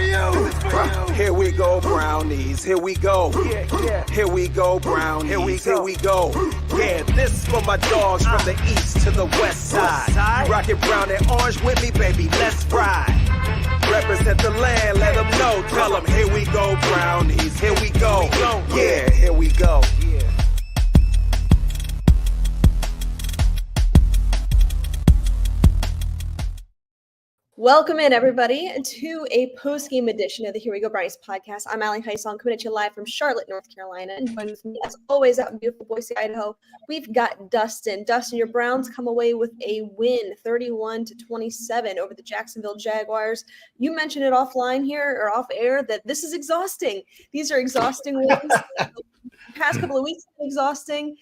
Here we go, brownies. Here we go. Here we go, brownies. Here we go. Yeah, this for my dogs from the east to the west side. You rockin' brown and orange with me, baby. Let's ride. Represent the land, let them know. Tell them, here we go, brownies. Here we go. Yeah, here we go. Welcome in, everybody, to a post-game edition of the Here We Go Brownies podcast. I'm Allie Heisong, coming at you live from Charlotte, North Carolina. And joined with me, as always, out in beautiful Boise, Idaho, we've got Dustin. Dustin, your Browns come away with a win, 31-27 over the Jacksonville Jaguars. You mentioned it offline here, or off air, that this is exhausting. These are exhausting wins. The past couple of weeks have been exhausting.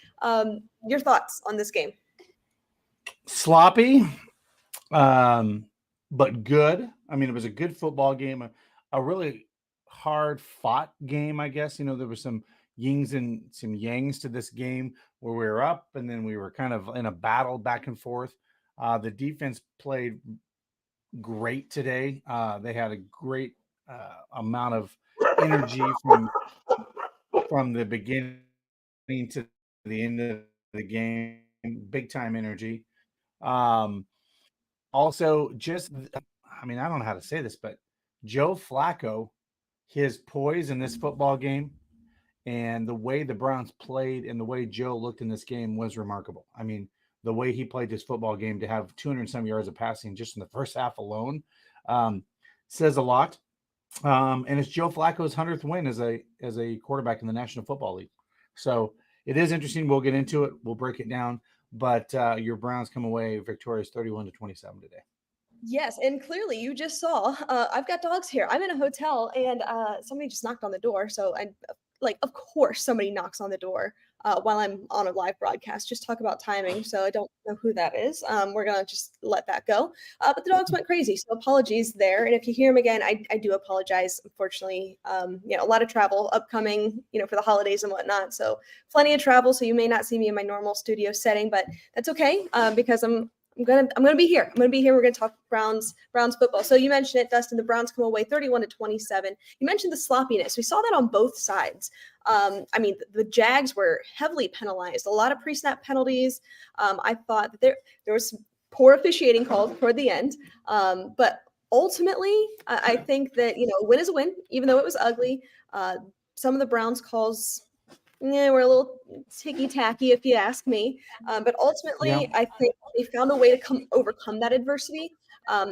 Your thoughts on this game? Sloppy. But good. I mean, it was a good football game, a really hard fought game, I guess. You know, there were some yings and some yangs to this game where we were up and then we were kind of in a battle back and forth. The defense played great today. They had a great amount of energy from the beginning to the end of the game, big time energy. Also, I don't know how to say this, but Joe Flacco, his poise in this football game and the way the Browns played and the way Joe looked in this game was remarkable. I mean, the way he played this football game to have 200-some yards of passing just in the first half alone says a lot. And it's Joe Flacco's 100th win as a quarterback in the National Football League. So it is interesting. We'll get into it. We'll break it down. But your Browns come away victorious 31-27 today. Yes, and clearly you just saw, I've got dogs here. I'm in a hotel and somebody just knocked on the door. So of course somebody knocks on the door while I'm on a live broadcast. Just talk about timing. So I don't know who that is. We're going to just let that go. But the dogs went crazy. So apologies there. And if you hear them again, I do apologize. Unfortunately, a lot of travel upcoming, for the holidays and whatnot. So plenty of travel. So you may not see me in my normal studio setting, but that's okay because I'm gonna be here. We're gonna talk Browns football. So you mentioned it, Dustin. The Browns come away 31-27. You mentioned the sloppiness. We saw that on both sides. The Jags were heavily penalized. A lot of pre-snap penalties. I thought that there was some poor officiating calls toward the end. But ultimately, I think that a win is a win, even though it was ugly. Some of the Browns calls. Yeah, we're a little ticky-tacky if you ask me. But ultimately, yeah. I think they found a way to overcome that adversity.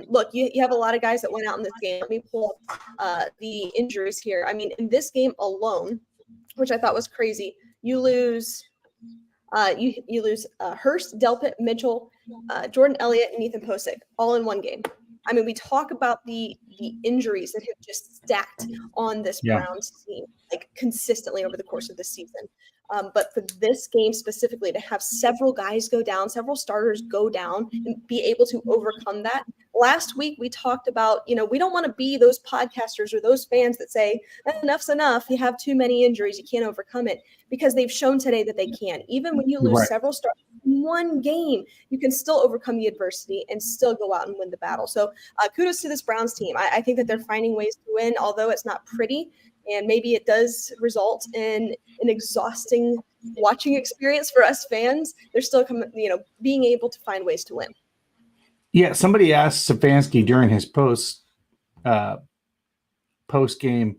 Look, you have a lot of guys that went out in this game. Let me pull up the injuries here. I mean, in this game alone, which I thought was crazy, you lose Hurst, Delpit, Mitchell, Jordan Elliott, and Ethan Posick all in one game. I mean, we talk about the injuries that have just stacked on this Browns team, like consistently over the course of this season. But for this game specifically, to have several guys go down, several starters go down and be able to overcome that. Last week, we talked about, we don't want to be those podcasters or those fans that say, enough's enough. You have too many injuries. You can't overcome it, because they've shown today that they can. Even when you lose several starters in one game, you can still overcome the adversity and still go out and win the battle. So kudos to this Browns team. I think that they're finding ways to win, although it's not pretty. And maybe it does result in an exhausting watching experience for us fans. They're still being able to find ways to win. Yeah, somebody asked Stefanski during his post-game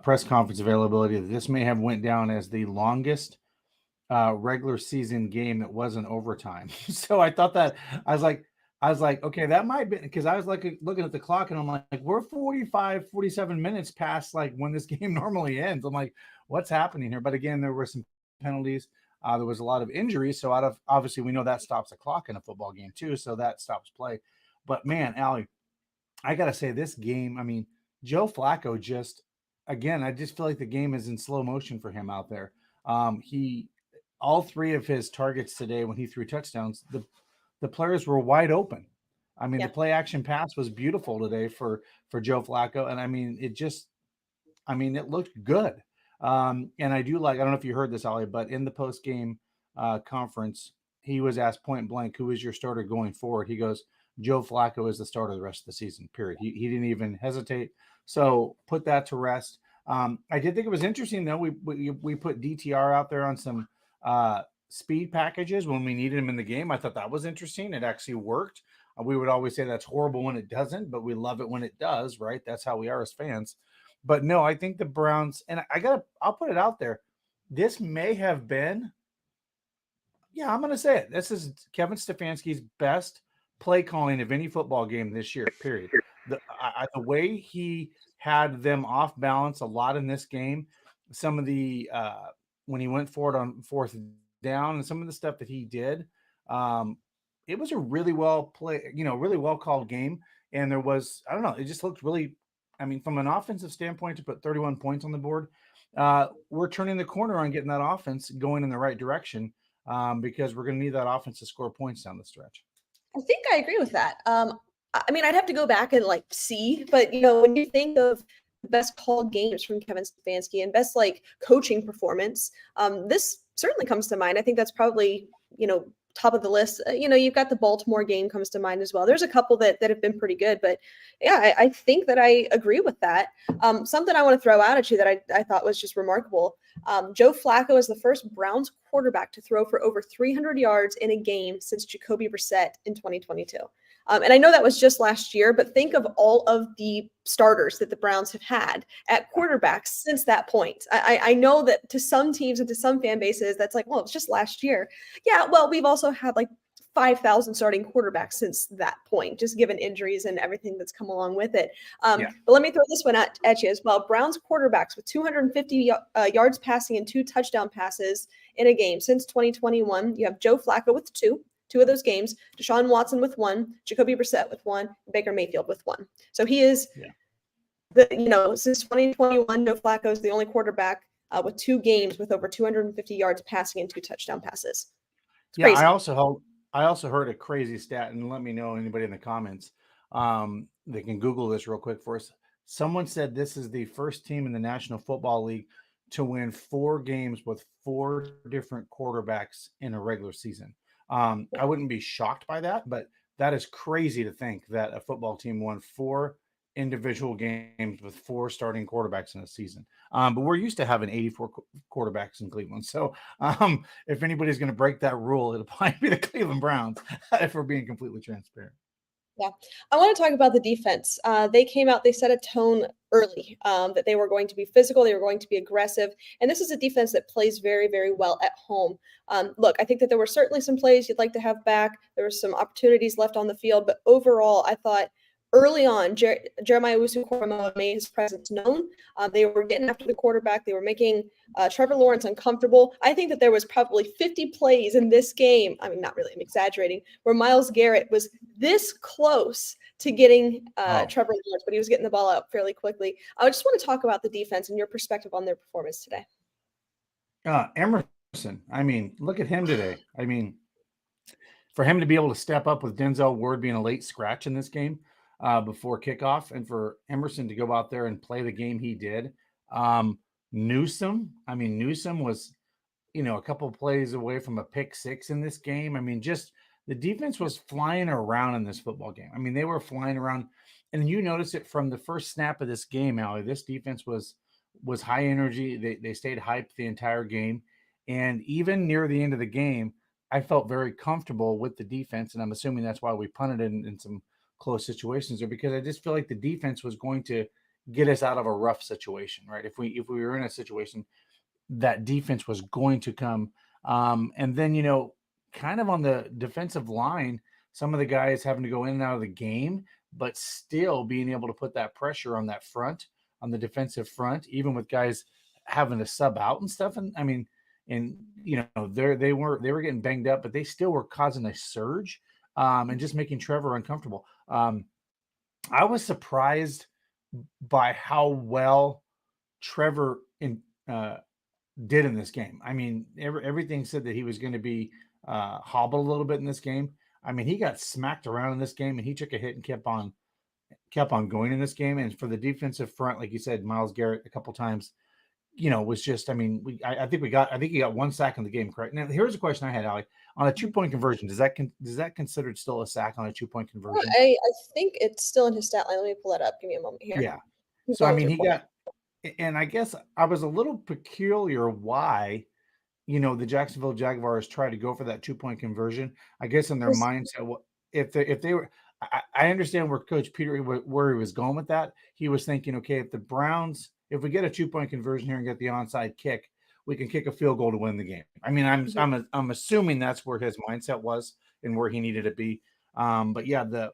press conference availability that this may have went down as the longest regular season game that wasn't overtime. So I thought that I was like, okay, that might be, because I was looking at the clock and I'm like, we're 45, 47 minutes past like when this game normally ends. I'm like, what's happening here? But again, there were some penalties. There was a lot of injuries. So obviously we know that stops the clock in a football game too. So that stops play. But man, Allie, I got to say this game, I mean, Joe Flacco I just feel like the game is in slow motion for him out there. All three of his targets today, when he threw touchdowns, the players were wide open. I mean, the play action pass was beautiful today for Joe Flacco. And I mean, it looked good. And I don't know if you heard this, Ollie, but in the post-game conference, he was asked point blank, who is your starter going forward? He goes, Joe Flacco is the starter the rest of the season, period. He didn't even hesitate. So put that to rest. I did think it was interesting, though. We put DTR out there on some speed packages when we needed him in the game. I thought that was interesting. It actually worked. We would always say that's horrible when it doesn't, but we love it when it does, right? That's how we are as fans. But no, I think the Browns, and I'll put it out there. This may have been, yeah, I'm going to say it. This is Kevin Stefanski's best play calling of any football game this year, period. The way he had them off balance a lot in this game, some of the, when he went forward on fourth down and some of the stuff that he did, it was a really well really well called game. And there was, I don't know, it just looked really, I mean, from an offensive standpoint, to put 31 points on the board, we're turning the corner on getting that offense going in the right direction, because we're going to need that offense to score points down the stretch. I think I agree with that. I mean, I'd have to go back and see, but when you think of the best called games from Kevin Stefanski and best coaching performance, this certainly comes to mind. I think that's probably top of the list. You've got the Baltimore game comes to mind as well. There's a couple that have been pretty good, but yeah, I think that I agree with that. Something I want to throw out at you that I thought was just remarkable. Joe Flacco is the first Browns quarterback to throw for over 300 yards in a game since Jacoby Brissett in 2022. And I know that was just last year, but think of all of the starters that the Browns have had at quarterbacks since that point. I know that to some teams and to some fan bases, that's well, it's just last year. Yeah, well, we've also had 5,000 starting quarterbacks since that point, just given injuries and everything that's come along with it. But let me throw this one at you as well. Browns quarterbacks with 250 yards passing and 2 touchdown passes in a game since 2021. You have Joe Flacco with 2 of those games, Deshaun Watson with 1, Jacoby Brissett with 1, Baker Mayfield with 1. So he is since 2021, Joe Flacco is the only quarterback with 2 games with over 250 yards passing and 2 touchdown passes. It's crazy. I also heard a crazy stat, and let me know, anybody in the comments, they can Google this real quick for us. Someone said this is the first team in the National Football League to win 4 games with 4 different quarterbacks in a regular season. I wouldn't be shocked by that, but that is crazy to think that a football team won 4 individual games with 4 starting quarterbacks in a season. But we're used to having 84 quarterbacks in Cleveland. So if anybody's going to break that rule, it'll probably be the Cleveland Browns, if we're being completely transparent. Yeah. I want to talk about the defense. They came out, they set a tone early that they were going to be physical, they were going to be aggressive. And this is a defense that plays very, very well at home. Look, I think that there were certainly some plays you'd like to have back. There were some opportunities left on the field. But overall, I thought early on, Jeremiah Owusu-Koramoah made his presence known. They were getting after the quarterback. They were making Trevor Lawrence uncomfortable. I think that there was probably 50 plays in this game. I mean, not really, I'm exaggerating, where Myles Garrett was this close to getting Trevor Lawrence, but he was getting the ball out fairly quickly. I just want to talk about the defense and your perspective on their performance today. Emerson, I mean, look at him today. I mean, for him to be able to step up with Denzel Ward being a late scratch in this game, before kickoff, and for Emerson to go out there and play the game he did. Newsome was, a couple of plays away from a pick 6 in this game. I mean, just the defense was flying around in this football game. I mean, they were flying around, and you notice it from the first snap of this game, Allie. This defense was high energy. They stayed hyped the entire game, and even near the end of the game, I felt very comfortable with the defense, and I'm assuming that's why we punted in some close situations, or because I just feel like the defense was going to get us out of a rough situation, right? If we were in a situation, that defense was going to come. And then, kind of on the defensive line, some of the guys having to go in and out of the game, but still being able to put that pressure on that front, on the defensive front, even with guys having to sub out and stuff. And I mean, they were getting banged up, but they still were causing a surge. And just making Trevor uncomfortable. I was surprised by how well Trevor did in this game. I mean, everything said that he was going to be hobbled a little bit in this game. I mean, he got smacked around in this game, and he took a hit and kept on going in this game. And for the defensive front, like you said, Myles Garrett a couple times, was just, I mean, I think he got 1 sack in the game, correct? Now, here's a question I had, Ali. On a 2-point conversion, is that considered still a sack on a 2-point conversion? I think it's still in his stat line. Let me pull that up. Give me a moment here. Yeah. Keep So, I going mean, through. and I guess I was a little peculiar why, the Jacksonville Jaguars tried to go for that 2-point conversion. I guess in their mindset, if they were, I understand where Coach Peter, where he was going with that. He was thinking, okay, if we get a 2-point conversion here and get the onside kick, we can kick a field goal to win the game. I mean, I'm assuming that's where his mindset was and where he needed to be. But yeah,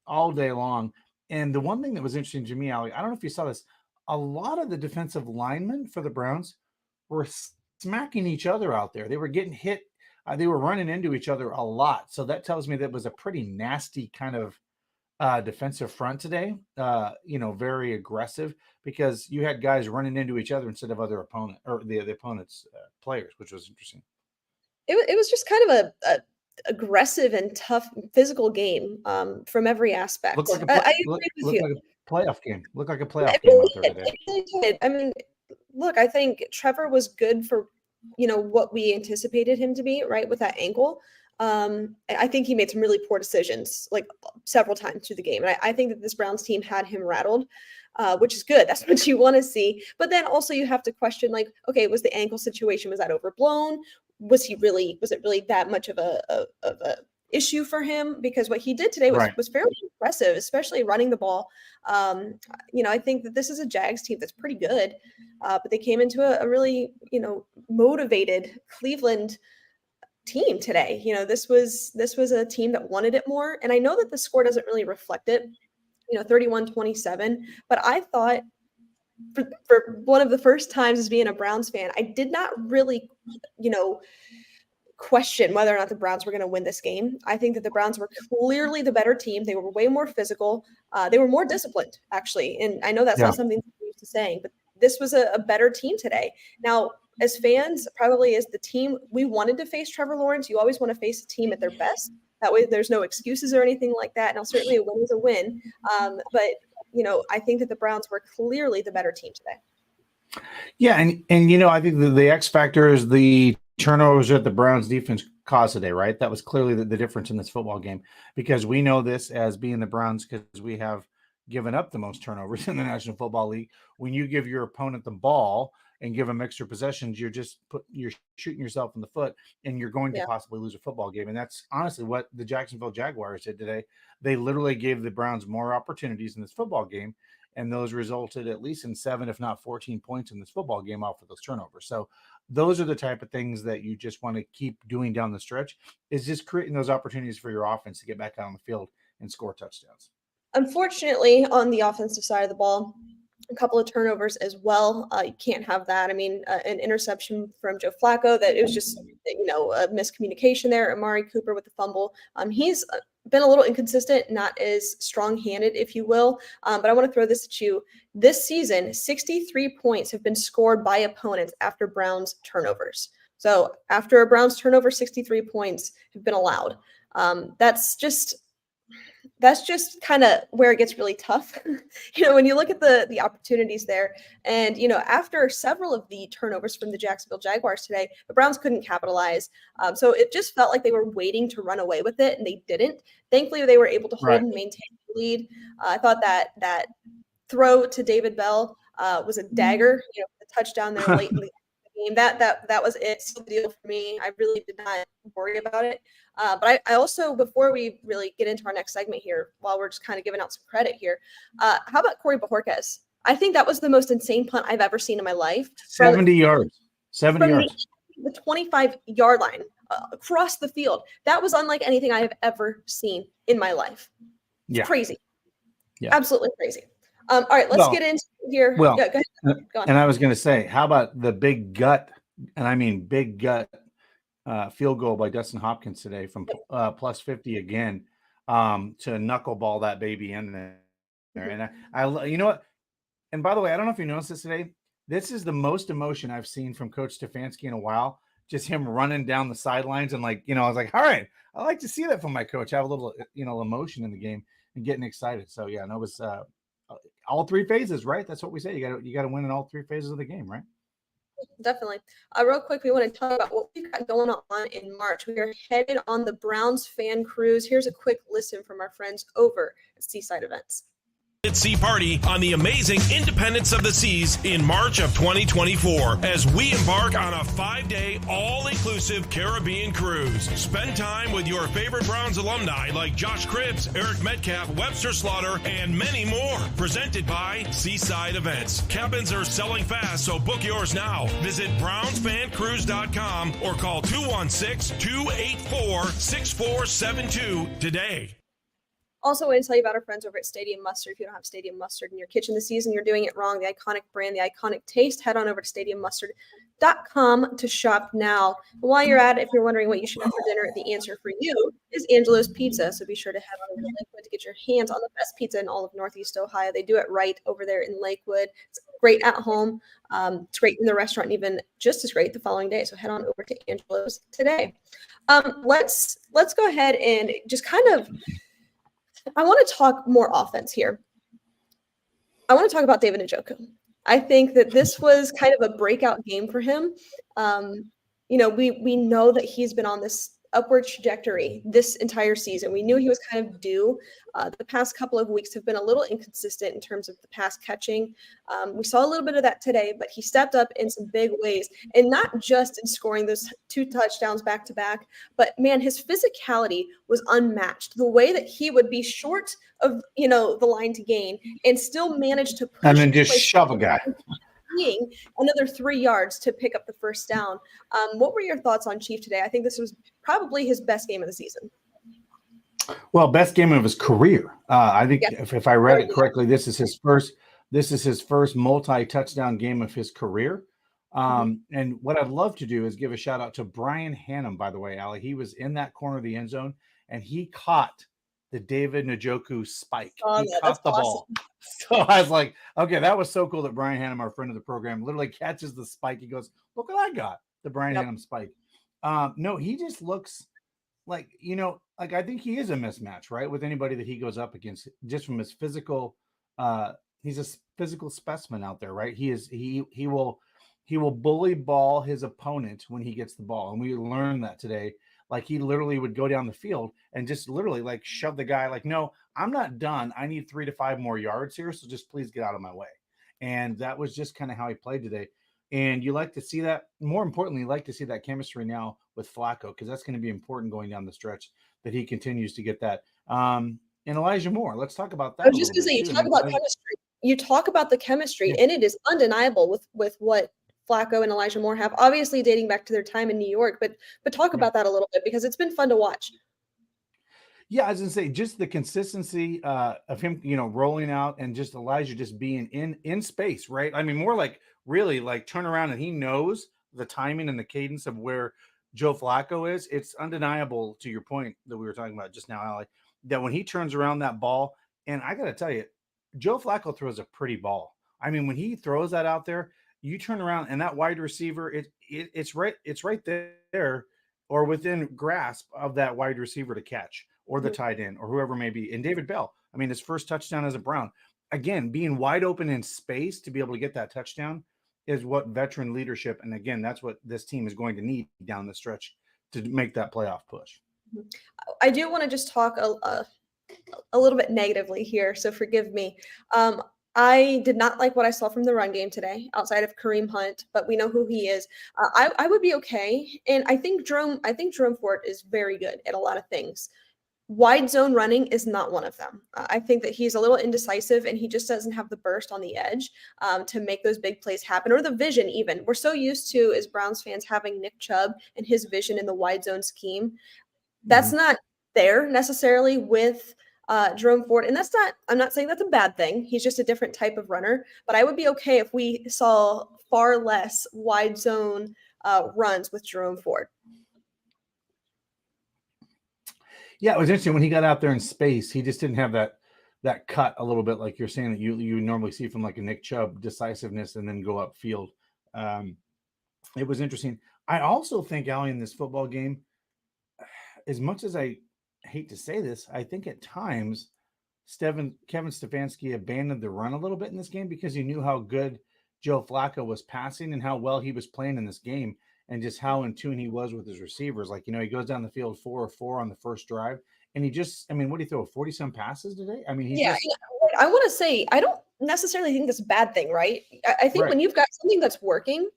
all day long. And the one thing that was interesting to me, Ali, I don't know if you saw this, a lot of the defensive linemen for the Browns were smacking each other out there. They were getting hit. They were running into each other a lot. So that tells me that was a pretty nasty kind of defensive front today. Very aggressive, because you had guys running into each other instead of other opponent or the opponent's players, which was interesting. It was just kind of a aggressive and tough physical game from every aspect. Looked like I agree with you. like a playoff game. Looked like a It playoff game really out there did. today. It really did. I mean, look, I think Trevor was good for what we anticipated him to be, right, with that ankle. I think he made some really poor decisions, like several times through the game. And I think that this Browns team had him rattled, which is good. That's what you want to see. But then also you have to question, like, okay, was the ankle situation, was that overblown? Was it really that much of a issue for him? Because what he did today was fairly impressive, especially running the ball. I think that this is a Jags team that's pretty good, but they came into a really, motivated Cleveland team today. This was a team that wanted it more. And I know that the score doesn't really reflect it, 31-27, but I thought for one of the first times as being a Browns fan, I did not really, question whether or not the Browns were going to win this game. I think that the Browns were clearly the better team. They were way more physical. They were more disciplined, actually. And I know that's not something I'm used to saying, but this was a better team today. Now, as fans, probably as the team, we wanted to face Trevor Lawrence. You always want to face a team at their best. That way there's no excuses or anything like that. Now, certainly a win is a win. But I think that the Browns were clearly the better team today. Yeah, and I think the X factor is the turnovers that the Browns defense caused today, right? That was clearly the difference in this football game, because we know this as being the Browns, because we have given up the most turnovers in the National Football League. When you give your opponent the ball and give them extra possessions, you're shooting yourself in the foot, and you're going to possibly lose a football game. And that's honestly what the Jacksonville Jaguars did today. They literally gave the Browns more opportunities in this football game, and those resulted at least in 7, if not 14 points in this football game off of those turnovers. So those are the type of things that you just want to keep doing down the stretch, is just creating those opportunities for your offense to get back out on the field and score touchdowns. Unfortunately, on the offensive side of the ball, a couple of turnovers as well. You can't have that. I mean, an interception from Joe Flacco, that it was just, a miscommunication there. Amari Cooper with the fumble. He's been a little inconsistent, not as strong-handed, if you will. But I want to throw this at you. This season, 63 points have been scored by opponents after Browns turnovers. So after a Browns turnover, 63 points have been allowed. That's just kind of where it gets really tough. When you look at the opportunities there, and, after several of the turnovers from the Jacksonville Jaguars today, the Browns couldn't capitalize. So it just felt like they were waiting to run away with it, and they didn't. Thankfully, they were able to hold and maintain the lead. I thought that throw to David Bell was a dagger, the touchdown there late in the game. That was it. Still the deal for me. I really did not worry about it. But I also, before we really get into our next segment here, while we're just kind of giving out some credit here, how about Corey Bojorquez? I think that was the most insane punt I've ever seen in my life. 70 yards. 70 yards. The 25-yard line across the field. That was unlike anything I have ever seen in my life. It's crazy. Yeah. Absolutely crazy. All right, let's get into here. Well, go ahead. Go on. And I was going to say, how about the big gut, and I mean big gut, field goal by Dustin Hopkins today from plus 50 again, to knuckleball that baby in there. Mm-hmm. And I you know what? And by the way, I don't know if you noticed this today. This is the most emotion I've seen from Coach Stefanski in a while. Just him running down the sidelines, and I was like, all right, I like to see that from my coach. Have a little, emotion in the game and getting excited. So yeah, and it was all three phases, right? That's what we say. You got to win in all three phases of the game, right? Definitely. Real quick, we want to tell you about what we've got going on in March. We are headed on the Browns fan cruise. Here's a quick listen from our friends over at Seaside Events. Sea Party on the amazing Independence of the Seas in March of 2024 as we embark on a 5-day all-inclusive Caribbean cruise. Spend time with your favorite Browns alumni like Josh Cribbs, Eric Metcalf, Webster Slaughter, and many more. Presented by Seaside Events. Cabins are selling fast, so book yours now. Visit brownsfancruise.com or call 216-284-6472 today. Also, I want to tell you about our friends over at Stadium Mustard. If you don't have Stadium Mustard in your kitchen this season, you're doing it wrong. The iconic brand, the iconic taste. Head on over to stadiummustard.com to shop now. And while you're at it, if you're wondering what you should have for dinner, the answer for you is Angelo's Pizza. So be sure to head on over to Lakewood to get your hands on the best pizza in all of Northeast Ohio. They do it right over there in Lakewood. It's great at home. It's great in the restaurant, and even just as great the following day. So head on over to Angelo's today. Let's go ahead and just kind of – I want to talk more offense here. I want to talk about David Njoku. I think that this was kind of a breakout game for him. We know that he's been on this upward trajectory this entire season. We knew he was kind of due. The past couple of weeks have been a little inconsistent in terms of the pass catching. We saw a little bit of that today, but he stepped up in some big ways, and not just in scoring those 2 touchdowns back to back, but man, his physicality was unmatched. The way that he would be short of, the line to gain and still manage to push and then just shove a guy. Another 3 yards to pick up the first down. What were your thoughts on Chief today? I think this was probably his best game of the season. Well, best game of his career. I think if I read it correctly, this is his first multi-touchdown game of his career. And what I'd love to do is give a shout out to Brian Hannum, by the way, Allie. He was in that corner of the end zone and he caught the David Njoku spike. He caught the ball. So I was like, okay, that was so cool that Brian Hannum, our friend of the program, literally catches the spike. He goes, look what I got, the Brian Hannum spike. No, he just looks like, I think he is a mismatch, right? With anybody that he goes up against, just from his physical, he's a physical specimen out there, right? He will bully ball his opponent when he gets the ball. And we learned that today. Like he literally would go down the field and just literally like shove the guy like, no, I'm not done. I need 3 to 5 more yards here. So just please get out of my way. And that was just kind of how he played today. And you like to see that. More importantly, you like to see that chemistry now with Flacco, because that's going to be important going down the stretch that he continues to get that. And Elijah Moore, let's talk about that. I was just going to say, you talk about chemistry. You talk about the chemistry, and it is undeniable with what Flacco and Elijah Moore have, obviously dating back to their time in New York, but talk about that a little bit, because it's been fun to watch. Yeah, I was going to say, just the consistency of him, rolling out, and just Elijah just being in space, right? I mean, more like really like turn around, and he knows the timing and the cadence of where Joe Flacco is. It's undeniable, to your point that we were talking about just now, Allie, that when he turns around that ball, and I got to tell you, Joe Flacco throws a pretty ball. I mean, when he throws that out there, you turn around and that wide receiver, it's right there or within grasp of that wide receiver to catch, or the tight end, or whoever may be. And David Bell, I mean, his first touchdown as a Brown, again, being wide open in space to be able to get that touchdown is what veteran leadership. And again, that's what this team is going to need down the stretch to make that playoff push. I do want to just talk a little bit negatively here, so forgive me. I did not like what I saw from the run game today, outside of Kareem Hunt, but we know who he is. I would be okay, and I think Jerome Ford is very good at a lot of things. Wide zone running is not one of them. I think that he's a little indecisive, and he just doesn't have the burst on the edge to make those big plays happen, or the vision even. We're so used to, as Browns fans, having Nick Chubb and his vision in the wide zone scheme. That's not there necessarily with Jerome Ford. And I'm not saying that's a bad thing. He's just a different type of runner. But I would be okay if we saw far less wide zone runs with Jerome Ford. Yeah, it was interesting when he got out there in space. He just didn't have that cut a little bit, like you're saying, that you normally see from like a Nick Chubb, decisiveness and then go upfield. It was interesting. I also think, Allie, in this football game, as much as I hate to say this, I think at times Kevin Stefanski abandoned the run a little bit in this game, because he knew how good Joe Flacco was passing and how well he was playing in this game and just how in tune he was with his receivers. Like, he goes down the field 4 of 4 on the first drive. And he just, I mean, what do you throw? 40-some passes today? I mean, he Yeah, just, I want to say I don't necessarily think that's a bad thing, right? I think right, when you've got something that's working,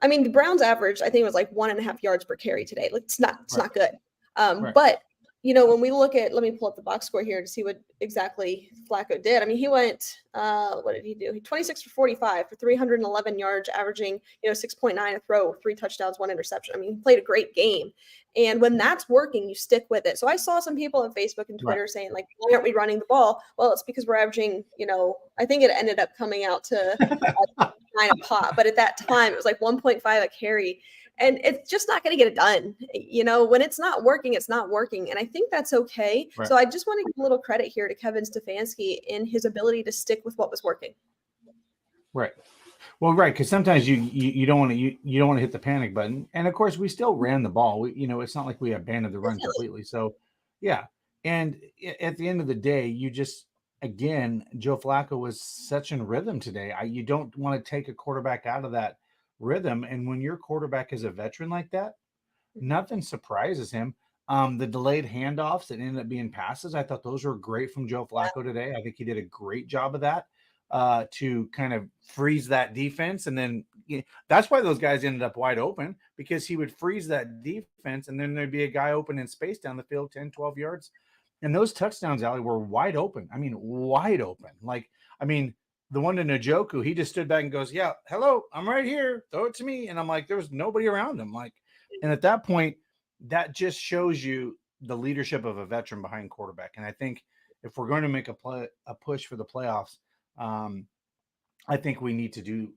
I mean, the Browns average, I think it was like 1.5 yards per carry today. Like, it's right, not good. right, But when we look at, let me pull up the box score here to see what exactly Flacco did. I mean, he went, what did he do? He 26 for 45 for 311 yards, averaging 6.9 a throw, 3 touchdowns, 1 interception. I mean, he played a great game. And when that's working, you stick with it. So I saw some people on Facebook and Twitter right. saying, like, why aren't we running the ball? Well, it's because we're averaging, I think it ended up coming out to 9 a pop. But at that time, it was like 1.5 a carry. And it's just not going to get it done. When it's not working, it's not working. And I think that's okay. Right. So I just want to give a little credit here to Kevin Stefanski in his ability to stick with what was working. Right. Well, right, because sometimes you don't want to you don't want to hit the panic button, and of course we still ran the ball. It's not like we abandoned the run completely. So, yeah, and at the end of the day, you just again, Joe Flacco was such in rhythm today. You don't want to take a quarterback out of that rhythm, and when your quarterback is a veteran like that, nothing surprises him. The delayed handoffs that ended up being passes, I thought those were great from Joe Flacco today. I think he did a great job of that. To kind of freeze that defense. And then that's why those guys ended up wide open, because he would freeze that defense and then there'd be a guy open in space down the field, 10, 12 yards. And those touchdowns, Allie, were wide open. I mean, wide open. The one to Njoku, he just stood back and goes, yeah, hello, I'm right here. Throw it to me. And I'm like, there was nobody around him. And at that point, that just shows you the leadership of a veteran behind quarterback. And I think if we're going to make a push for the playoffs, I think we need to do,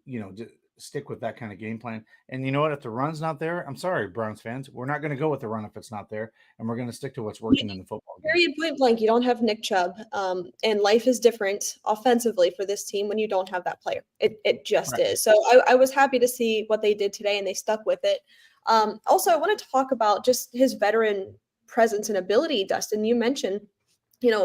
stick with that kind of game plan. And you know what? If the run's not there, I'm sorry, Browns fans, we're not going to go with the run if it's not there, and we're going to stick to what's working in the football game. Period, point blank. You don't have Nick Chubb, and life is different offensively for this team when you don't have that player. It just Right. is. So I was happy to see what they did today, and they stuck with it. Also, I want to talk about just his veteran presence and ability. Dustin, you mentioned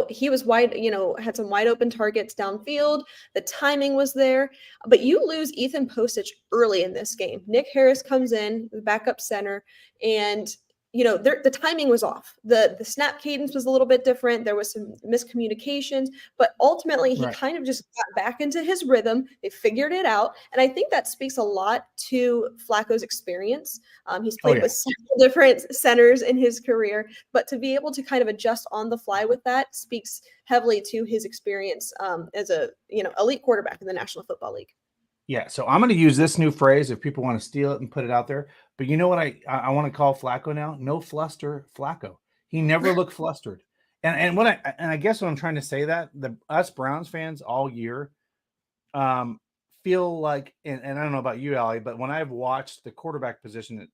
he was had some wide open targets downfield. The timing was there, but you lose Ethan Postich early in this game. Nick Harris comes in, the backup center, and the timing was off. The snap cadence was a little bit different. There was some miscommunications, but ultimately he Right. kind of just got back into his rhythm. They figured it out. And I think that speaks a lot to Flacco's experience. He's played with several different centers in his career, but to be able to kind of adjust on the fly with that speaks heavily to his experience as a elite quarterback in the National Football League. Yeah, so I'm going to use this new phrase if people want to steal it and put it out there. But you know what I want to call Flacco now? No fluster Flacco. He never looked flustered. And I guess what I'm trying to say that us Browns fans all year feel like, and I don't know about you, Allie, but when I've watched the quarterback position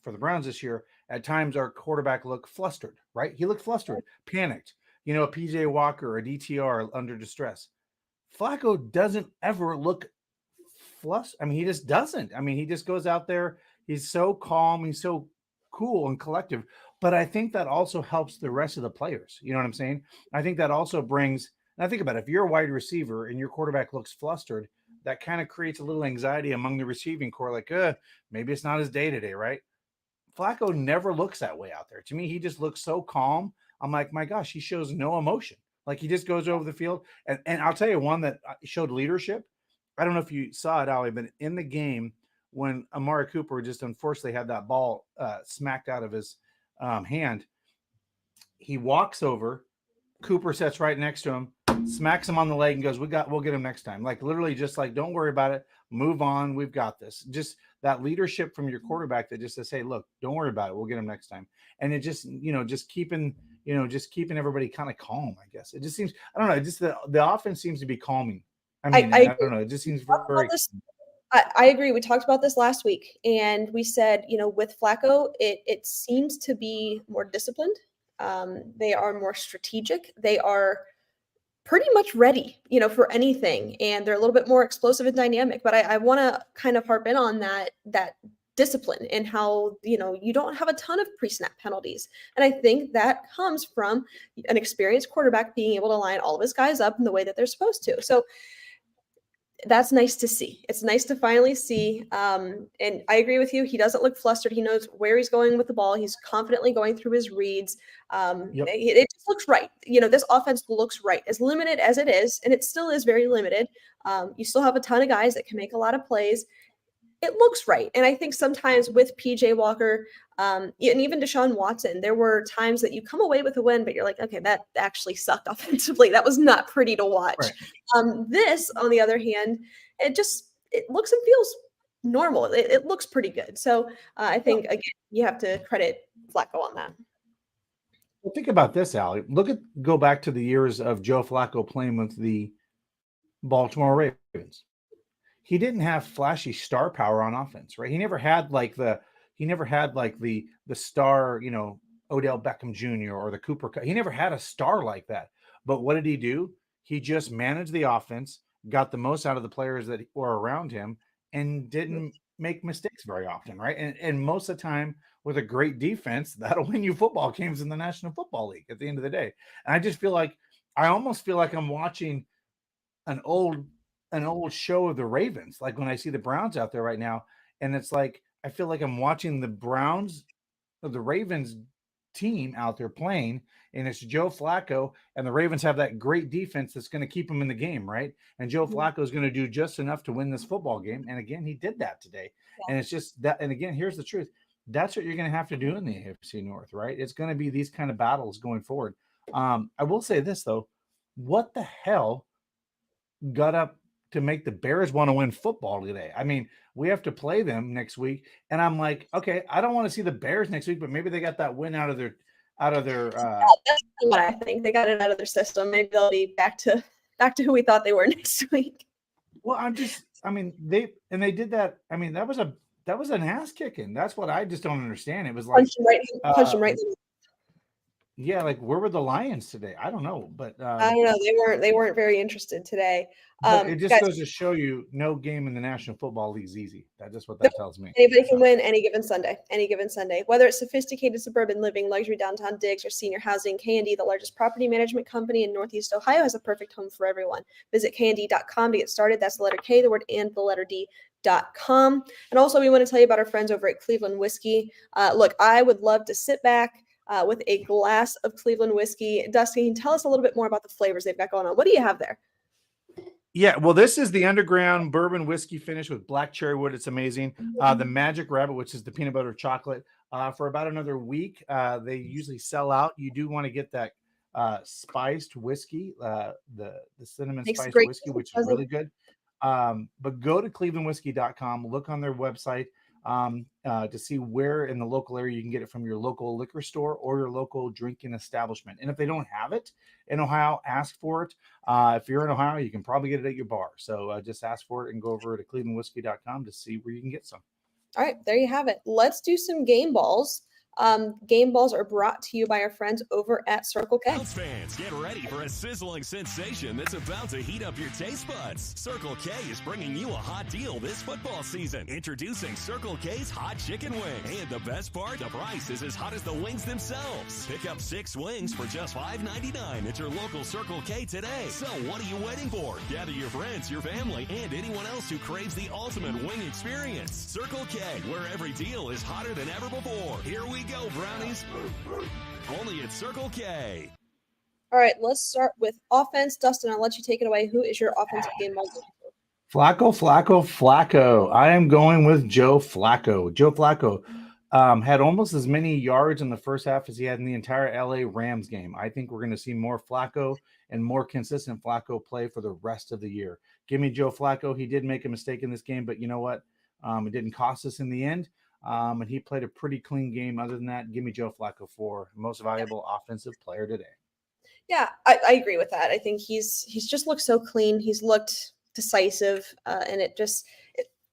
for the Browns this year, at times our quarterback looked flustered, right? He looked flustered, panicked. A PJ Walker, a DTR under distress. Flacco doesn't ever look I mean, he just doesn't. I mean, he just goes out there. He's so calm. He's so cool and collective. But I think that also helps the rest of the players. You know what I'm saying? I think that also brings, and I think about it, if you're a wide receiver and your quarterback looks flustered, that kind of creates a little anxiety among the receiving core. Like, maybe it's not his day today, right? Flacco never looks that way out there. To me, he just looks so calm. I'm like, my gosh, he shows no emotion. Like, he just goes over the field. And I'll tell you one that showed leadership. I don't know if you saw it, Allie, but in the game when Amari Cooper just unfortunately had that ball smacked out of his hand, he walks over. Cooper sits right next to him, smacks him on the leg, and goes, "We'll get him next time." Like, literally, just like, don't worry about it, move on, we've got this. Just that leadership from your quarterback that just says, "Hey, look, don't worry about it, we'll get him next time." And it just, just keeping everybody kind of calm. I guess it just seems, I don't know, just the offense seems to be calming. I mean, I don't know. It just seems very. I agree. We talked about this last week, and we said, with Flacco, it seems to be more disciplined. They are more strategic. They are pretty much ready, for anything, and they're a little bit more explosive and dynamic. But I want to kind of harp in on that discipline and how you don't have a ton of pre-snap penalties, and I think that comes from an experienced quarterback being able to line all of his guys up in the way that they're supposed to. So that's nice to see. It's nice to finally see. And I agree with you. He doesn't look flustered. He knows where he's going with the ball. He's confidently going through his reads. Yep. It just looks right. This offense looks right, as limited as it is, and it still is very limited. You still have a ton of guys that can make a lot of plays. It looks right. And I think sometimes with PJ Walker and even Deshaun Watson, there were times that you come away with a win, but you're like, okay, that actually sucked offensively. That was not pretty to watch. Right. This, on the other hand, it looks and feels normal. It looks pretty good. So I think, again, you have to credit Flacco on that. Well, think about this, Allie. Go back to the years of Joe Flacco playing with the Baltimore Ravens. He didn't have flashy star power on offense, right? He never had like the star, Odell Beckham Jr. or the Cooper. He never had a star like that. But what did he do? He just managed the offense, got the most out of the players that were around him, and didn't make mistakes very often, right? And most of the time with a great defense, that'll win you football games in the National Football League at the end of the day. And I almost feel like I'm watching an old show of the Ravens, like when I see the Browns out there right now, and it's like I feel like I'm watching the Browns or the Ravens team out there playing, and it's Joe Flacco, and the Ravens have that great defense that's going to keep them in the game, right? And Joe Flacco is going to do just enough to win this football game, and again, he did that today. And it's just that, and again, here's the truth: that's what you're going to have to do in the AFC North, right? It's going to be these kind of battles going forward. I will say this though: what the hell got up to make the Bears want to win football today? I mean, we have to play them next week, and I'm like, okay, I don't want to see the Bears next week, but maybe they got that win out of their. That's what I think. They got it out of their system. Maybe they'll be back to who we thought they were next week. Well, they did that. I mean, that was an ass kicking. That's what I just don't understand. It was like punch him right. Yeah, like where were the Lions today? I don't know, but I don't know. They weren't very interested today. It just goes to show you, no game in the National Football League is easy. That's just what that tells me. Anybody can win any given Sunday. Whether it's sophisticated suburban living, luxury downtown digs, or senior housing, K&D, the largest property management company in Northeast Ohio, has a perfect home for everyone. Visit knd.com to get started. That's the letter K, the word and the letter D.com. And also, we want to tell you about our friends over at Cleveland Whiskey. Look, I would love to sit back with a glass of Cleveland whiskey. Dustin, tell us a little bit more about the flavors they've got going on. What do you have there? Yeah, well, this is the underground bourbon whiskey finish with black cherry wood. It's amazing. The Magic Rabbit, which is the peanut butter chocolate, for about another week. They usually sell out. You do want to get that spiced whiskey, the cinnamon spiced whiskey, which is really good. But go to clevelandwhiskey.com, look on their website to see where in the local area you can get it from your local liquor store or your local drinking establishment. And if they don't have it in Ohio, ask for it. If you're in Ohio, you can probably get it at your bar. So just ask for it and go over to clevelandwhiskey.com to see where you can get some. All right, there you have it. Let's do some game balls. Game balls are brought to you by our friends over at Circle K. Fans, get ready for a sizzling sensation that's about to heat up your taste buds. Circle K is bringing you a hot deal this football season. Introducing Circle K's Hot Chicken Wings. And the best part, the price is as hot as the wings themselves. Pick up 6 wings for just $5.99 at your local Circle K today. So what are you waiting for? Gather your friends, your family, and anyone else who craves the ultimate wing experience. Circle K, where every deal is hotter than ever before. Here we go, Brownies. Only at Circle K. All right, let's start with offense. Dustin, I'll let you take it away. Who is your offensive game ball? Flacco. I am going with Joe Flacco. Joe Flacco had almost as many yards in the first half as he had in the entire LA Rams game. I think we're going to see more Flacco and more consistent Flacco play for the rest of the year. Give me Joe Flacco. He did make a mistake in this game, but you know what? It didn't cost us in the end. And he played a pretty clean game. Other than that, give me Joe Flacco for most valuable offensive player today. Yeah, I agree with that. I think he's just looked so clean. He's looked decisive, and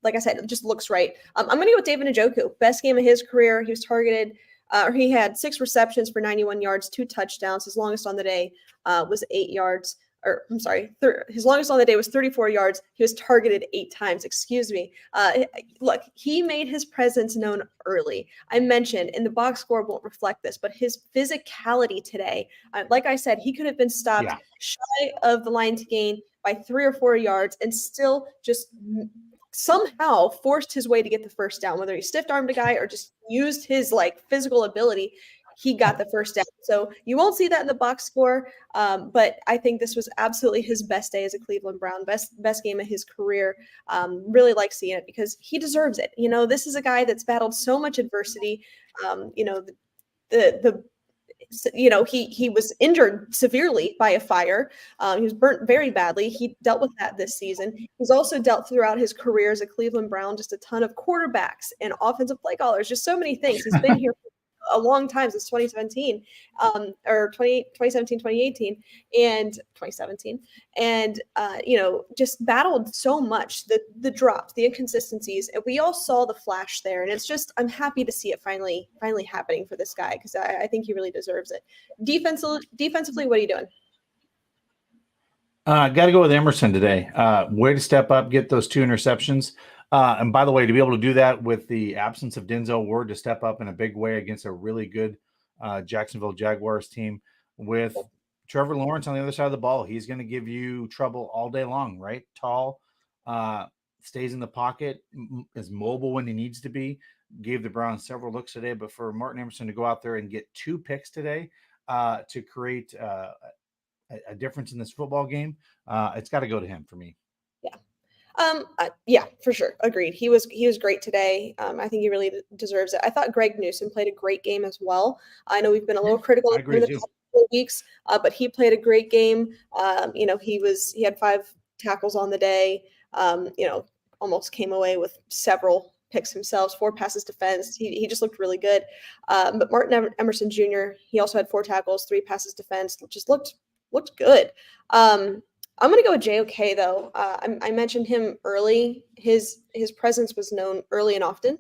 like I said, it just looks right. I'm going to go with David Njoku. Best game of his career. He was targeted, he had 6 receptions for 91 yards, 2 touchdowns. His longest on the day was 8 yards. or I'm sorry, his longest on the day was 34 yards. He was targeted 8 times. Excuse me. Look, he made his presence known early. I mentioned, and the box score won't reflect this, but his physicality today, like I said, he could have been stopped shy of the line to gain by 3 or 4 yards and still just somehow forced his way to get the first down, whether he stiff armed a guy or just used his like physical ability. He got the first down. So you won't see that in the box score. But I think this was absolutely his best day as a Cleveland Brown, best game of his career. Really like seeing it because he deserves it. You know, this is a guy that's battled so much adversity. You know, he was injured severely by a fire. He was burnt very badly. He dealt with that this season. He's also dealt throughout his career as a Cleveland Brown, just a ton of quarterbacks and offensive play callers, just so many things. He's been here a long time, since 2017, or 2017, 2018, and 2017. And, just battled so much, the drops, the inconsistencies, and we all saw the flash there. And it's just, I'm happy to see it finally happening for this guy, because I think he really deserves it. Defensively, what are you doing? Got to go with Emerson today. Way to step up, get those 2 interceptions. And by the way, to be able to do that with the absence of Denzel Ward to step up in a big way against a really good Jacksonville Jaguars team with Trevor Lawrence on the other side of the ball, he's going to give you trouble all day long, right? Tall, stays in the pocket, is mobile when he needs to be. Gave the Browns several looks today, but for Martin Emerson to go out there and get 2 picks today to create a difference in this football game, it's got to go to him for me. Yeah, for sure. Agreed. He was great today. I think he really deserves it. I thought Greg Newsome played a great game as well. I know we've been a little critical of him in the past couple of weeks, but he played a great game. He had 5 tackles on the day. Almost came away with several picks himself, 4 passes defense. He just looked really good. But Martin Emerson Jr., he also had 4 tackles, 3 passes defense. Just looked good. I'm going to go with JOK, though. I mentioned him early. His presence was known early and often.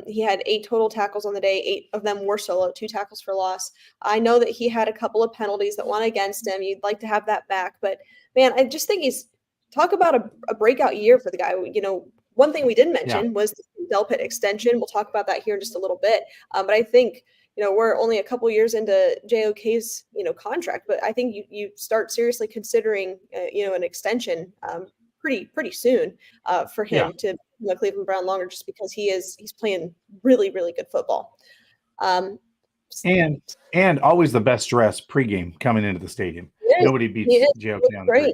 He had 8 total tackles on the day. 8 of them were solo, 2 tackles for loss. I know that he had a couple of penalties that went against him. You'd like to have that back. But, man, I just think talk about a breakout year for the guy. One thing we didn't mention was the Delpit extension. We'll talk about that here in just a little bit. But I think – we're only a couple years into JOK's, contract, but I think you start seriously considering, an extension pretty soon for him to become a Cleveland Brown longer, just because he's playing really, really good football. And always the best dress pregame coming into the stadium. Nobody beats JOK on the pregame.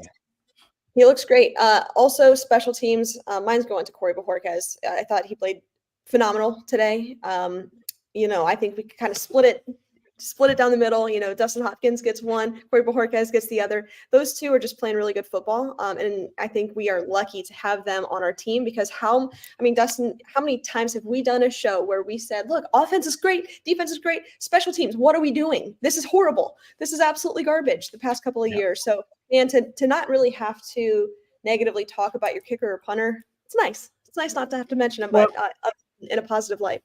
He looks great. Also, special teams. Mine's going to Corey Bojorquez. I thought he played phenomenal today. I think we could kind of split it down the middle. Dustin Hopkins gets 1, Corey Bojorquez gets the other. Those 2 are just playing really good football. And I think we are lucky to have them on our team, because Dustin, how many times have we done a show where we said, look, offense is great, defense is great, special teams, what are we doing? This is horrible. This is absolutely garbage the past couple of years. So, and to not really have to negatively talk about your kicker or punter, it's nice. It's nice not to have to mention them, but in a positive light.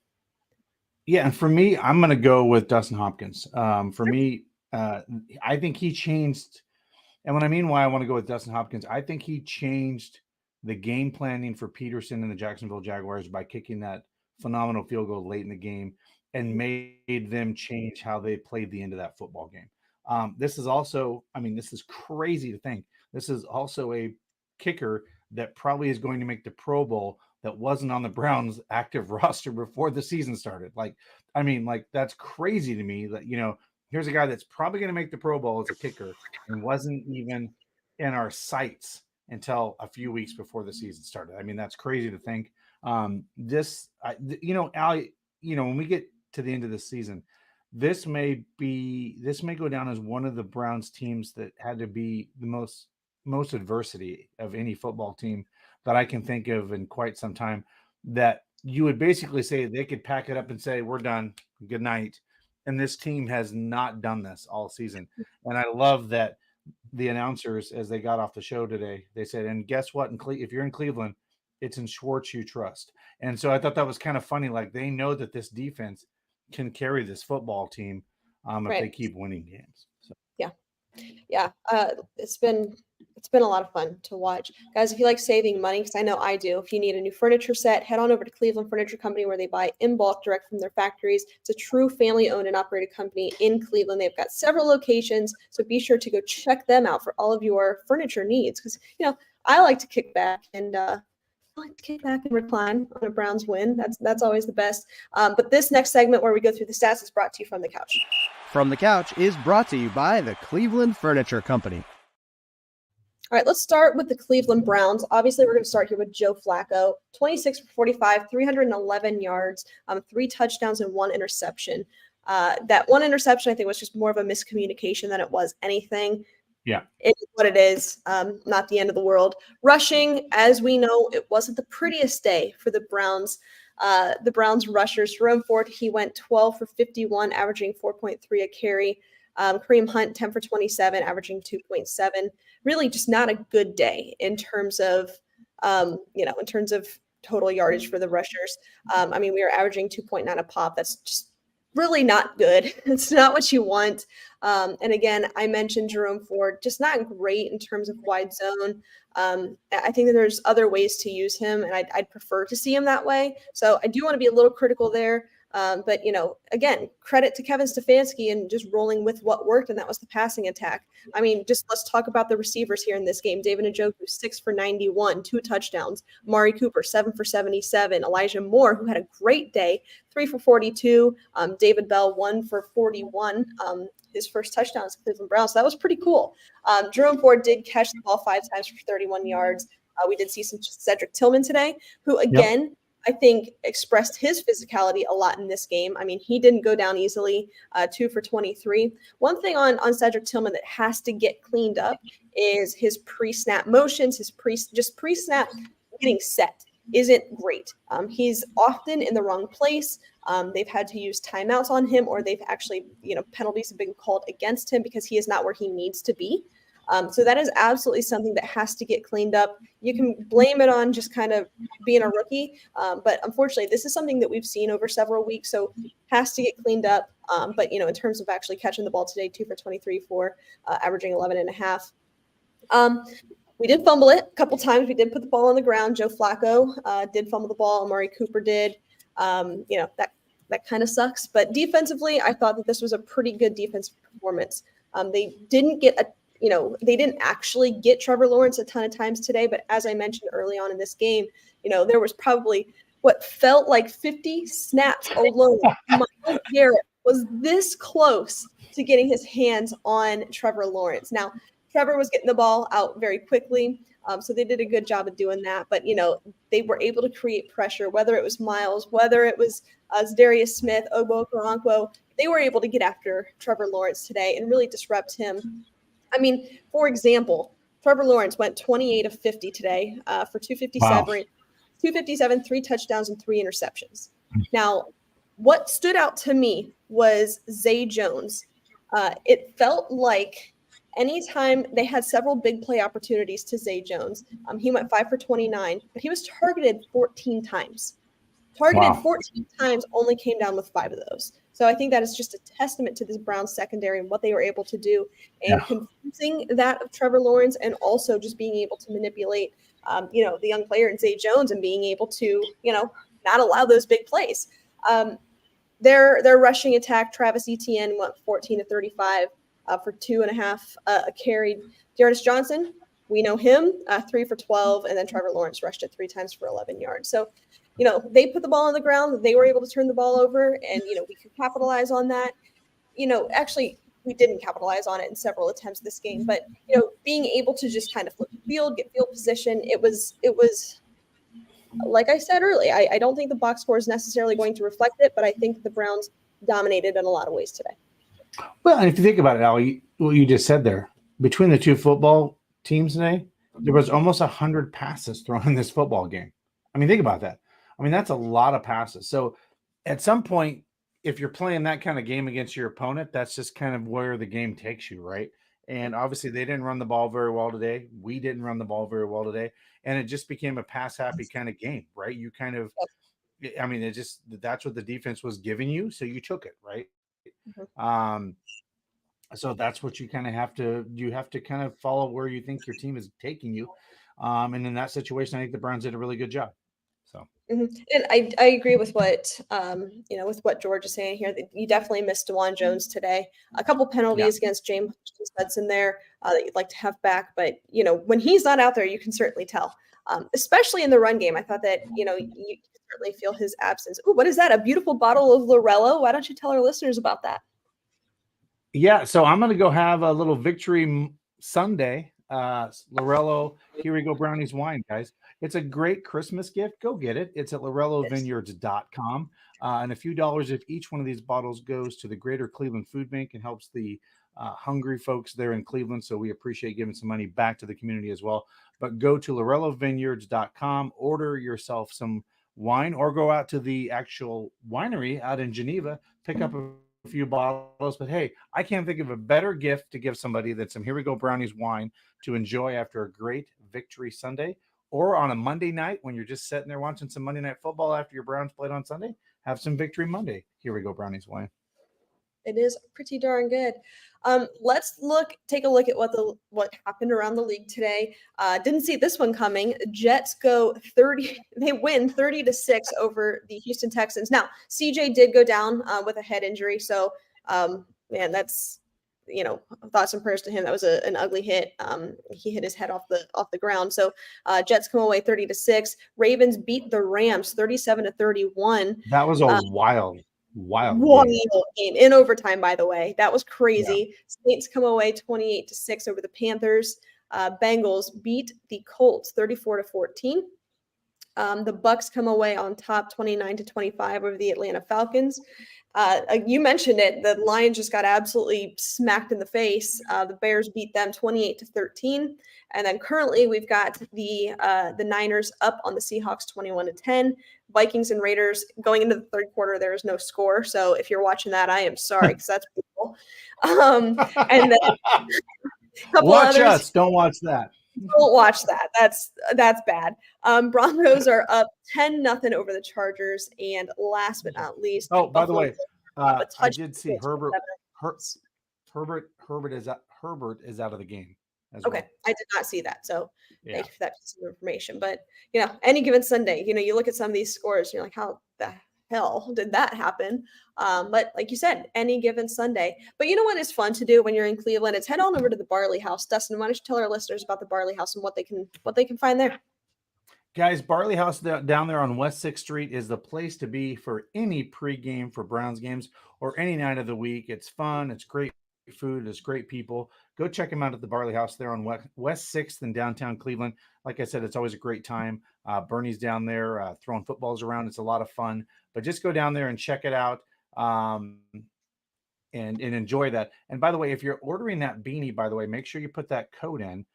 Yeah, and for me, I'm going to go with Dustin Hopkins. For me, I think he changed, and when I mean why I want to go with Dustin Hopkins, I think he changed the game planning for Peterson and the Jacksonville Jaguars by kicking that phenomenal field goal late in the game and made them change how they played the end of that football game. This is also, this is crazy to think. This is also a kicker that probably is going to make the Pro Bowl that wasn't on the Browns active roster before the season started. That's crazy to me that, here's a guy that's probably going to make the Pro Bowl as a kicker and wasn't even in our sights until a few weeks before the season started. That's crazy to think. Al, when we get to the end of the season, this may go down as one of the Browns teams that had to be the most adversity of any football team that I can think of in quite some time, that you would basically say they could pack it up and say, we're done, good night. And this team has not done this all season. And I love that the announcers, as they got off the show today, they said, and guess what? If you're in Cleveland, it's in Schwartz you trust. And so I thought that was kind of funny. Like, they know that this defense can carry this football team if they keep winning games. So. Yeah. Yeah, it's been a lot of fun to watch. Guys, if you like saving money, because I know I do, if you need a new furniture set, head on over to Cleveland Furniture Company where they buy in bulk direct from their factories. It's a true family-owned and operated company in Cleveland. They've got several locations, so be sure to go check them out for all of your furniture needs. Because I like to kick back and recline on a Browns win. That's always the best. But this next segment where we go through the stats is brought to you from the couch. From the Couch is brought to you by the Cleveland Furniture Company. All right, let's start with the Cleveland Browns. Obviously, we're going to start here with Joe Flacco, 26 for 45, 311 yards, 3 touchdowns and 1 interception. That one interception, I think, was just more of a miscommunication than it was anything. Yeah. It is what it is, not the end of the world. Rushing, as we know, it wasn't the prettiest day for the Browns. The Browns rushers, Jerome Ford, he went 12 for 51, averaging 4.3 a carry. Kareem Hunt, 10 for 27, averaging 2.7. Really just not a good day in terms of, in terms of total yardage for the rushers. We were averaging 2.9 a pop. That's just really not good. It's not what you want. And again, I mentioned Jerome Ford, just not great in terms of wide zone. I think that there's other ways to use him, and I'd prefer to see him that way. So I do want to be a little critical there. But again, credit to Kevin Stefanski and just rolling with what worked, and that was the passing attack. Just let's talk about the receivers here in this game. David Njoku, 6 for 91, 2 touchdowns. Amari Cooper, 7 for 77. Elijah Moore, who had a great day, 3 for 42. David Bell, 1 for 41. His first touchdown as Cleveland Browns. So that was pretty cool. Jerome Ford did catch the ball 5 times for 31 yards. We did see some Cedric Tillman today, who again, Yep. I think expressed his physicality a lot in this game. He didn't go down easily, 2 for 23. One thing on Cedric Tillman that has to get cleaned up is his pre-snap motions, his pre-snap getting set isn't great. He's often in the wrong place. They've had to use timeouts on him, or they've actually, penalties have been called against him because he is not where he needs to be. So that is absolutely something that has to get cleaned up. You can blame it on just kind of being a rookie, but unfortunately, this is something that we've seen over several weeks, so has to get cleaned up. But in terms of actually catching the ball today, 2 for 23 for averaging 11 and a half. We did fumble it a couple times. We did put the ball on the ground. Joe Flacco did fumble the ball. Amari Cooper did. That kind of sucks. But defensively, I thought that this was a pretty good defensive performance. They didn't actually get Trevor Lawrence a ton of times today. But as I mentioned early on in this game, there was probably what felt like 50 snaps alone. Myles Garrett was this close to getting his hands on Trevor Lawrence. Now, Trevor was getting the ball out very quickly, so they did a good job of doing that. But, they were able to create pressure, whether it was Miles, whether it was Darius Smith, Ogbo Okoronkwo. They were able to get after Trevor Lawrence today and really disrupt him. For example, Trevor Lawrence went 28 of 50 today for 257, 3 touchdowns, and 3 interceptions. Now, what stood out to me was Zay Jones. It felt like anytime they had several big play opportunities to Zay Jones, he went 5 for 29, but he was targeted 14 times. 14 times, only came down with 5 of those. So I think that is just a testament to this Browns secondary and what they were able to do, and confusing that of Trevor Lawrence, and also just being able to manipulate, the young player in Zay Jones, and being able to, not allow those big plays. Their rushing attack, Travis Etienne went 14 to 35 for 2.5 a carry. Dearness Johnson, we know him, 3 for 12, and then Trevor Lawrence rushed it 3 times for 11 yards. So, they put the ball on the ground. They were able to turn the ball over, and, we could capitalize on that. Actually, we didn't capitalize on it in several attempts this game, but, being able to just kind of flip the field, get field position, it was like I said earlier, I don't think the box score is necessarily going to reflect it, but I think the Browns dominated in a lot of ways today. Well, and if you think about it, Al, what you just said there, between the two football teams today, there was almost 100 passes thrown in this football game. Think about that. That's a lot of passes. So at some point, if you're playing that kind of game against your opponent, that's just kind of where the game takes you, right? And obviously they didn't run the ball very well today. We didn't run the ball very well today. And it just became a pass-happy kind of game, right? You kind of that's what the defense was giving you, so you took it, right? Mm-hmm. So that's what you kind of have to kind of follow where you think your team is taking you. And in that situation, I think the Browns did a really good job. So. And I agree with what with what George is saying here. That you definitely missed DeJuan Jones today. A couple penalties against James Hudson there that you'd like to have back, but when he's not out there, you can certainly tell. Especially in the run game, I thought that you can certainly feel his absence. Oh, what is that? A beautiful bottle of Lorello. Why don't you tell our listeners about that? Yeah, so I'm going to go have a little victory Sunday. Lorello, here we go, Brownies wine, guys. It's a great Christmas gift. Go get it. It's at LorelloVineyards.com. And a few dollars if each one of these bottles goes to the Greater Cleveland Food Bank and helps the hungry folks there in Cleveland. So we appreciate giving some money back to the community as well. But go to LorelloVineyards.com, order yourself some wine, or go out to the actual winery out in Geneva, pick up a few bottles. But hey, I can't think of a better gift to give somebody than some Here We Go Brownies wine to enjoy after a great victory Sunday, or on a Monday night when you're just sitting there watching some Monday Night Football after your Browns played on Sunday. Have some victory Monday. Here We Go Brownies wine. It is pretty darn good. Let's take a look at what happened around the league today. Didn't see this one coming. Jets they win 30-6 over the Houston Texans. Now, CJ did go down with a head injury, so man, that's thoughts and prayers to him. That was an ugly hit. He hit his head off the ground. So Jets come away 30-6. Ravens beat the Rams 37-31. That was a wild game in overtime, by the way. That was crazy. Yeah. Saints come away 28-6 over the Panthers. Bengals beat the Colts 34-14. The Bucks come away on top 29-25 over the Atlanta Falcons. You mentioned it. The Lions just got absolutely smacked in the face. The Bears beat them 28-13. And then currently we've got the Niners up on the Seahawks 21-10. Vikings and Raiders going into the third quarter. There is no score. So if you're watching that, I am sorry because that's brutal. And then watch us. Don't watch that. Don't watch that. That's bad. Broncos are up 10-0 over the Chargers. And last but not least, by the way, I did see Herbert is out of the game. Okay, well. I did not see that. So thank you for that piece of information. But any given Sunday, you look at some of these scores, and you're like, how the hell did that happen? But like you said, any given Sunday. But you know what is fun to do when you're in Cleveland? It's head on over to the Barley House. Dustin, why don't you tell our listeners about the Barley House and what they can find there? Guys, Barley House down there on West 6th Street is the place to be for any pregame for Browns games or any night of the week. It's fun. It's great food. It's great people. Go check them out at the Barley House there on West 6th in downtown Cleveland. Like I said, it's always a great time. Bernie's down there throwing footballs around. It's a lot of fun. But just go down there and check it out and enjoy that. And by the way, if you're ordering that beanie, by the way, make sure you put that code in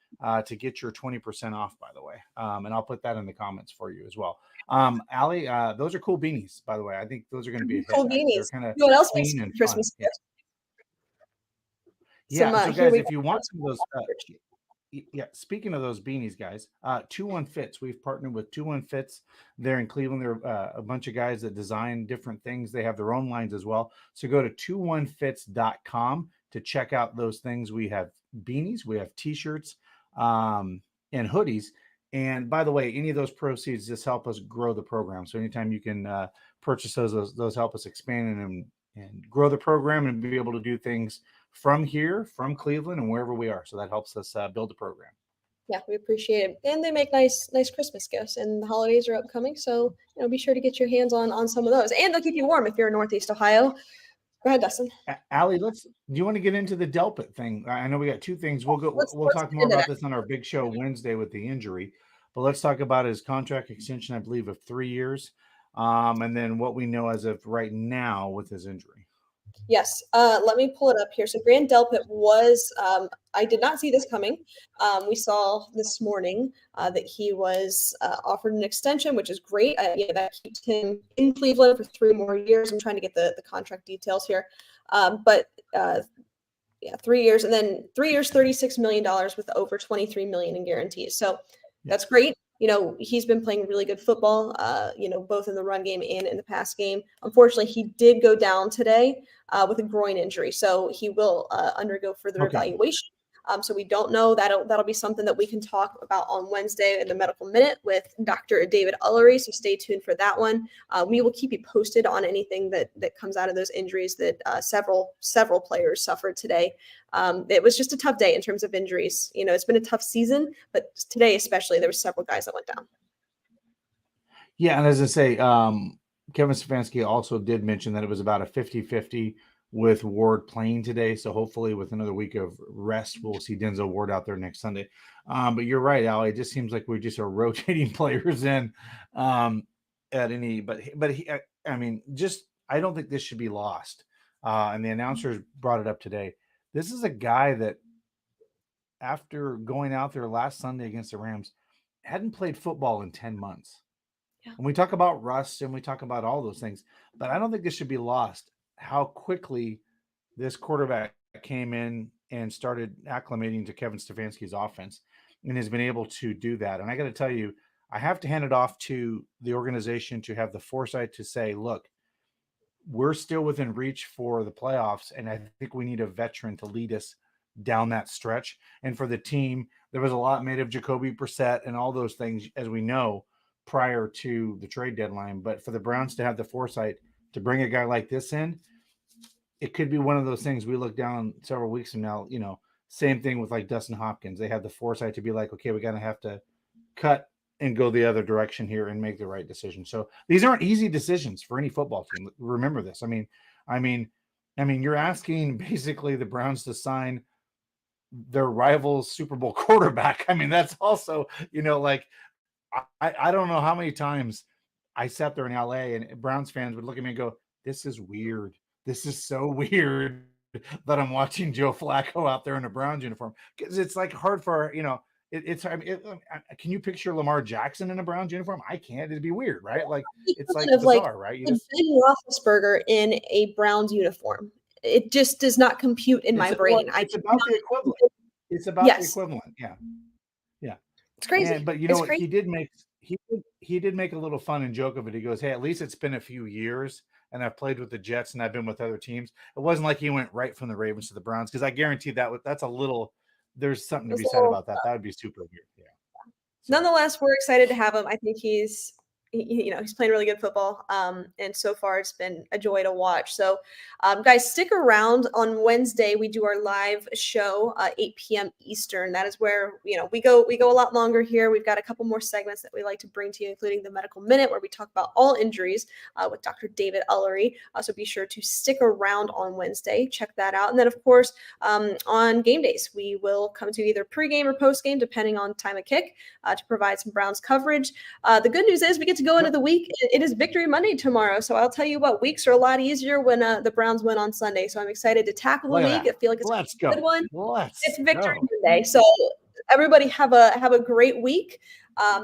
to get your 20% off, by the way. And I'll put that in the comments for you as well. Allie, those are cool beanies, by the way. I think those are going to be a hit. Cool beanies. They're kind of what else makes clean and Christmas fun. Yeah. So guys, if you want some of those, speaking of those beanies, guys, 2-1 Fits. We've partnered with 2-1 Fits there in Cleveland. They're a bunch of guys that design different things. They have their own lines as well. So go to 21fits.com to check out those things. We have beanies, we have t-shirts, and hoodies. And by the way, any of those proceeds just help us grow the program. So anytime you can purchase those help us expand and grow the program and be able to do things from here, from Cleveland, and wherever we are. So that helps us build the program. Yeah, we appreciate it. And they make nice Christmas gifts, and the holidays are upcoming. So, be sure to get your hands on some of those. And they'll keep you warm if you're in Northeast Ohio. Go ahead, Dustin. Allie, do you want to get into the Delpit thing? I know we got two things. We'll talk more about this on our big show Wednesday with the injury, but let's talk about his contract extension, I believe, of 3 years. And then what we know as of right now with his injury. Yes. Let me pull it up here. So Grant Delpit was, I did not see this coming. We saw this morning that he was offered an extension, which is great. That keeps him in Cleveland for 3 more years. I'm trying to get the contract details here. But 3 years, and then 3 years, $36 million with over $23 million in guarantees. So that's great. he's been playing really good football, both in the run game and in the pass game. Unfortunately, he did go down today with a groin injury, so he will undergo further evaluation. So we don't know. That'll be something that we can talk about on Wednesday in the Medical Minute with Dr. David Ullery. So stay tuned for that one. We will keep you posted on anything that comes out of those injuries that several players suffered today. It was just a tough day in terms of injuries. It's been a tough season, but today especially, there were several guys that went down. Yeah, and as I say, Kevin Stefanski also did mention that it was about a 50-50 with Ward playing today. So hopefully with another week of rest, we'll see Denzel Ward out there next Sunday. But you're right, Allie. It just seems like we just are rotating players in at any, but I don't think this should be lost. And the announcers brought it up today. This is a guy that after going out there last Sunday against the Rams, hadn't played football in 10 months. Yeah. And we talk about rust and we talk about all those things, but I don't think this should be lost. How quickly this quarterback came in and started acclimating to Kevin Stefanski's offense and has been able to do that. And I got to tell you, I have to hand it off to the organization to have the foresight to say, look, we're still within reach for the playoffs. And I think we need a veteran to lead us down that stretch. And for the team, there was a lot made of Jacoby Brissett and all those things, as we know, prior to the trade deadline. But for the Browns to have the foresight to bring a guy like this in, it could be one of those things we look down several weeks from now, same thing with like Dustin Hopkins. They had the foresight to be like, okay, we're going to have to cut and go the other direction here and make the right decision. So these aren't easy decisions for any football team. Remember this. I mean, you're asking basically the Browns to sign their rival's Super Bowl quarterback. I mean, that's also, I don't know how many times I sat there in LA and Browns fans would look at me and go, this is weird. This is so weird that I'm watching Joe Flacco out there in a Browns uniform. Because it's like hard for, can you picture Lamar Jackson in a Browns uniform? I can't. It'd be weird, right? Like, it's like bizarre, right? Ben Roethlisberger in a Browns uniform. It just does not compute in my brain. It's about the equivalent. It's about the equivalent. Yeah. It's crazy. But you know what? He did make a little fun and joke of it. He goes, hey, at least it's been a few years and I've played with the Jets and I've been with other teams. It wasn't like he went right from the Ravens to the Browns, because I guarantee that's a little, there's something to be said about that. That would be super weird. Yeah. So. Nonetheless, we're excited to have him. I think he's playing really good football. And so far it's been a joy to watch. So guys, stick around. On Wednesday, we do our live show, 8 p.m. Eastern. That is where, we go a lot longer here. We've got a couple more segments that we like to bring to you, including the Medical Minute, where we talk about all injuries with Dr. David Ullery. So be sure to stick around on Wednesday. Check that out. And then, of course, on game days, we will come to either pregame or postgame, depending on time of kick, to provide some Browns coverage. The good news is we get to go into the week. It is Victory Monday tomorrow. So I'll tell you what, weeks are a lot easier when the Browns win on Sunday. So I'm excited to tackle the week. I feel like it's a good one. It's Victory Monday. So everybody have a great week.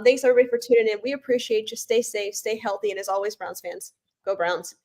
Thanks everybody for tuning in. We appreciate you. Stay safe, stay healthy. And as always, Browns fans, go Browns.